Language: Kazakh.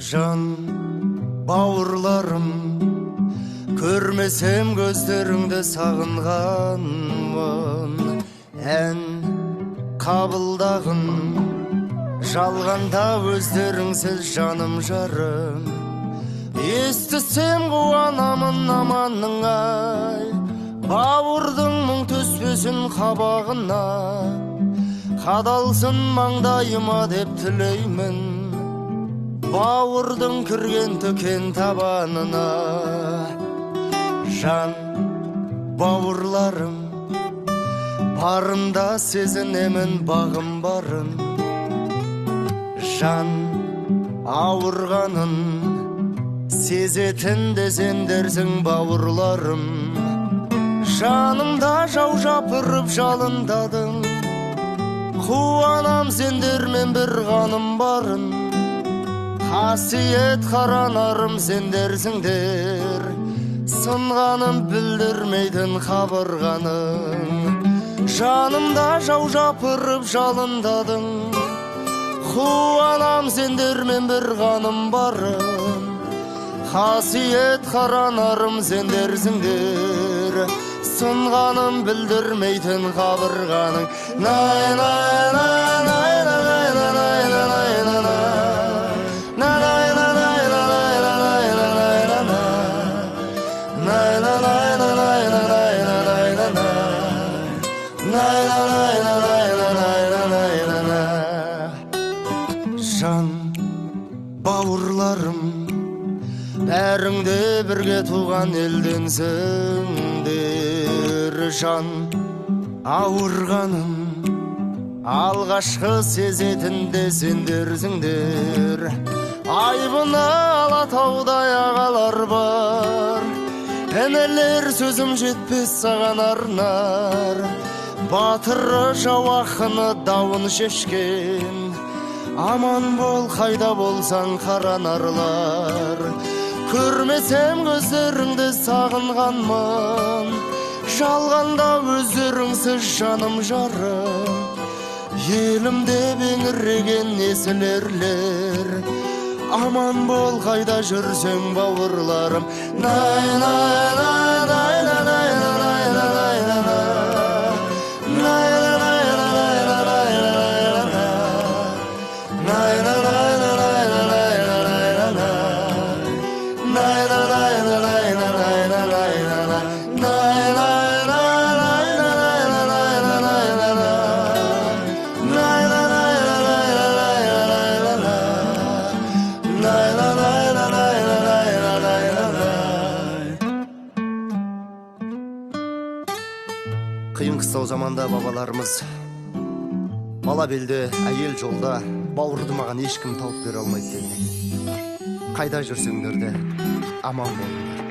жан бауырларым, көрмесем көздеріңді сағынғанмын. Ән қабылдағын жалғанда өздеріңсіз жаным жарым. Естісем қуанамын аманның ай, бауырдың мұң түспесін қабағына, қадалсын маңдайыма деп тілеймін, бауырдың кірген төкен табанына. Жан бауырларым, барында сезінемін бағым барын. Жан ауырғанын сезетін де сендерсің бауырларым. Жанымда жау жапырып жалындадың, қуанам сендермен бір ғаным барын. Қасиет қаранарым сендерсіңдер, сынғаным білдірмейтін қабырғаның. Жанымда жау жапырып жалындадың, қуанам сендермен бір ғаным барын. Қасиет қаранарым сендерсіңдер, сынғаным білдірмейтін қабырғаның. Жан бауырларым, бәріңде бірге туған елденсіңдер. Жан ауырғаным алғашқы сезетін де сендерсіңдер. Айбыны Алатаудай ағалар бар, інілер сөзім жетпес саған арнар. Батыры жау ақыны дауын шешкен, аман бол қайда болсаң қаранарлар. Көрмесем көздеріңді сағынғанмын, жалғанда өздеріңсіз жаным жарым. Елімде беңіреген есілерлер, аман бол қайда жүрсең бауырларым. Қиын қыстау заманда бабаларымыз бала белде, әйел жолда, бауырды маған ешкім тауып бере алмайды деген. Қайда жүрсеңдер де аман болыңдар.